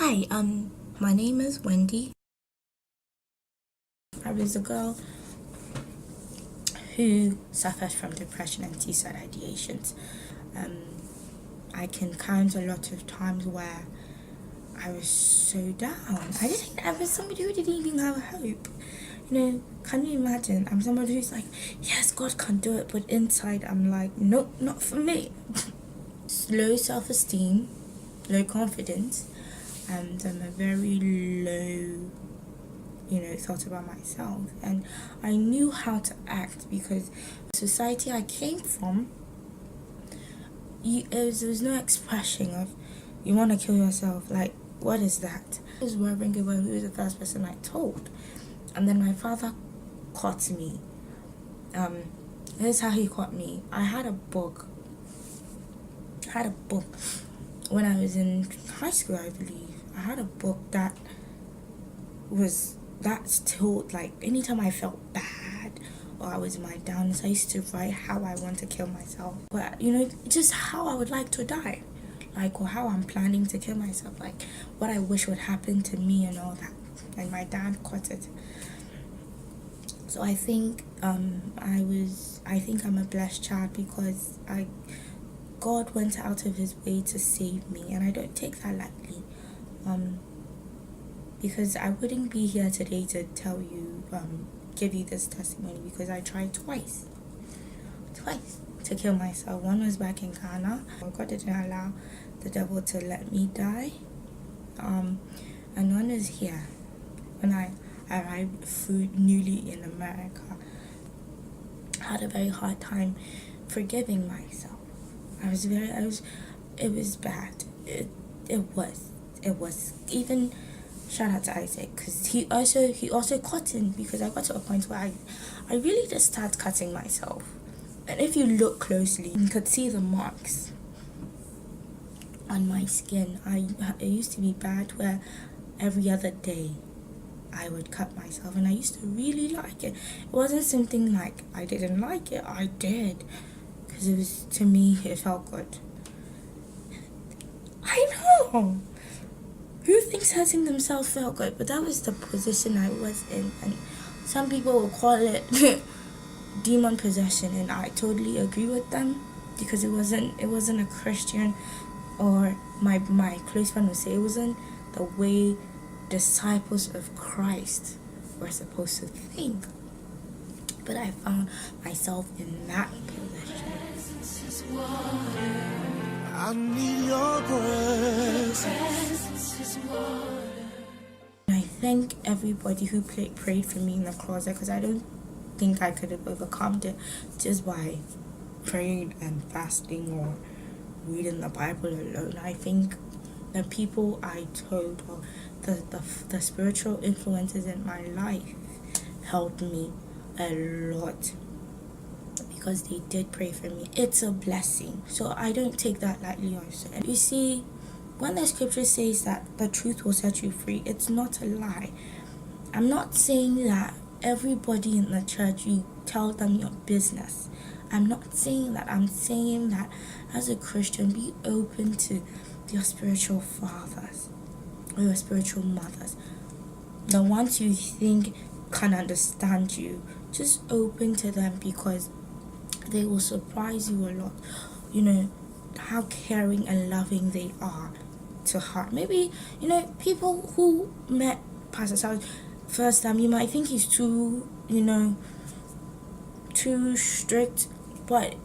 Hi, my name is Wendy. I was a girl who suffers from depression and suicide ideations. I can count a lot of times where I was so down. I didn't think I was somebody who didn't even have hope. Can you imagine? I'm somebody who's like, yes, God can do it, but inside I'm like, nope, not for me. Low self-esteem, low confidence, and I'm a very low thought about myself, and I knew how to act because the society I came from, there was no expression of you want to kill yourself. Like, what is that? I was worrying about who was the first person I told, and then my father caught me. This is how he caught me. I had a book when I was in high school, I believe. I had a book that told, like, anytime I felt bad or I was in my downs, I used to write how I want to kill myself. But, just how I would like to die. Like, or how I'm planning to kill myself. Like, what I wish would happen to me and all that. And my dad caught it. So I think I'm a blessed child because God went out of his way to save me, and I don't take that lightly. Because I wouldn't be here today to tell you, give you this testimony, because I tried twice to kill myself. One was back in Ghana. God didn't allow the devil to let me die. And one is here, when I arrived newly in America. I had a very hard time forgiving myself. It was bad. It was even. Shout out to Isaac, because he also cut in, because I got to a point where I really just started cutting myself. And if you look closely, you could see the marks on my skin. It used to be bad where every other day I would cut myself, and I used to really like it. It wasn't something like I didn't like it. I did, because to me it felt good. I know. Who thinks hurting themselves felt good? But that was the position I was in, and some people will call it demon possession, and I totally agree with them, because it wasn't a Christian, or my close friend would say it wasn't the way disciples of Christ were supposed to think. But I found myself in that position. I need your presence. I thank everybody who prayed for me in the closet, because I don't think I could have overcome it just by praying and fasting or reading the Bible alone. I think the people I told, or the spiritual influences in my life, helped me a lot, because they did pray for me. It's a blessing, so I don't take that lightly also. And you see, when the scripture says that the truth will set you free, it's not a lie. I'm not saying that everybody in the church, you tell them your business. I'm not saying that. I'm saying that as a Christian, be open to your spiritual fathers or your spiritual mothers. The ones you think can understand you, just open to them, because they will surprise you a lot. How caring and loving they are to heart. Maybe, people who met Pastor Sal first time, you might think he's too strict, but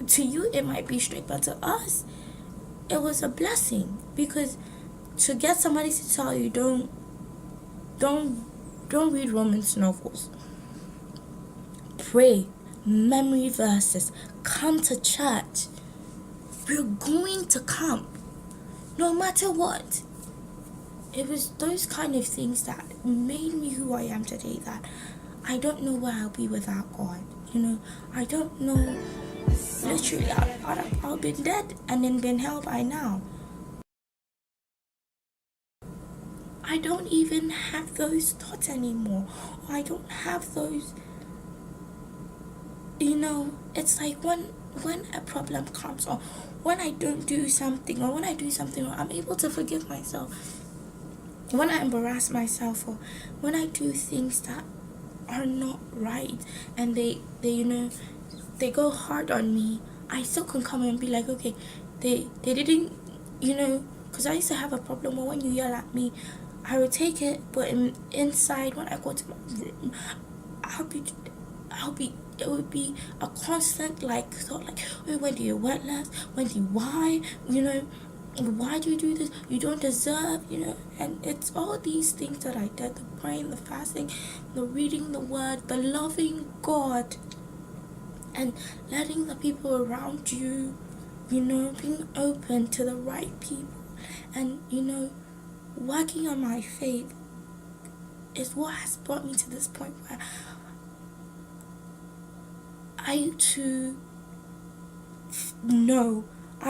to you it might be strict, but to us it was a blessing, because to get somebody to tell you don't read romance novels, pray, memory verses, come to church, we're going to come no matter what. It was those kind of things that made me who I am today, that I don't know where I'll be without God. I don't know. Literally, I'll be dead and then been hell by now. I don't even have those thoughts anymore. Or I don't have those, it's like when a problem comes, or when I don't do something, or when I do something wrong, I'm able to forgive myself. when I embarrass myself, or when I do things that are not right, and they go hard on me, I still can come and be like, okay, they didn't, because I used to have a problem where when you yell at me, I would take it, but inside when I go to my room, it would be a constant thought oh, Wendy, you're worthless. Wendy, why? Why do you do this? You don't deserve, and it's all these things that I did, the praying, the fasting, the reading the word, the loving God, and letting the people around you, being open to the right people, and, working on my faith is what has brought me to this point where I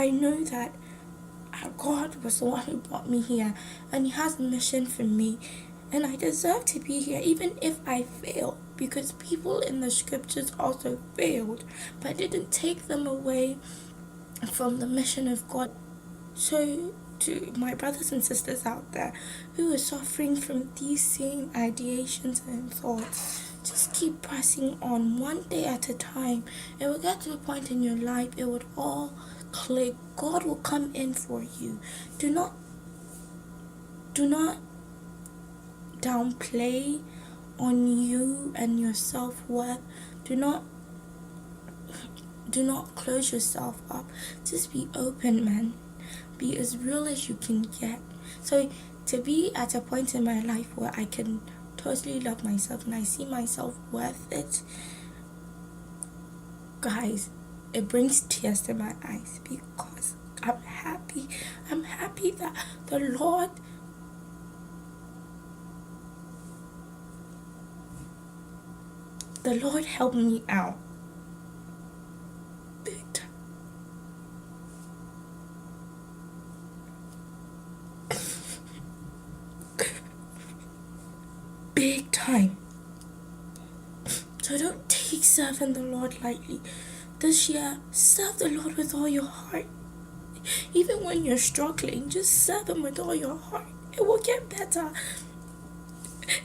know that God was the one who brought me here, and He has a mission for me, and I deserve to be here even if I fail, because people in the scriptures also failed, but it didn't take them away from the mission of God. So to my brothers and sisters out there who are suffering from these same ideations and thoughts, just keep pressing on, one day at a time. It will get to a point in your life, it would all click. God will come in for you. Do not downplay on you and your self-worth. Do not close yourself up. Just be open, man. Be as real as you can get. So to be at a point in my life where I can totally love myself and I see myself worth it, guys, it brings tears to my eyes, because I'm happy that the Lord helped me out big time. Big time. So don't take serving the Lord lightly. This year, serve the Lord with all your heart. Even when you're struggling, just serve Him with all your heart. It will get better.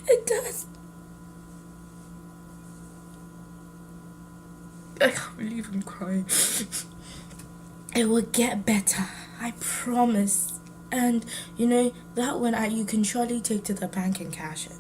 It does. I can't believe I'm crying. It will get better. I promise. And that one you can surely take to the bank and cash it.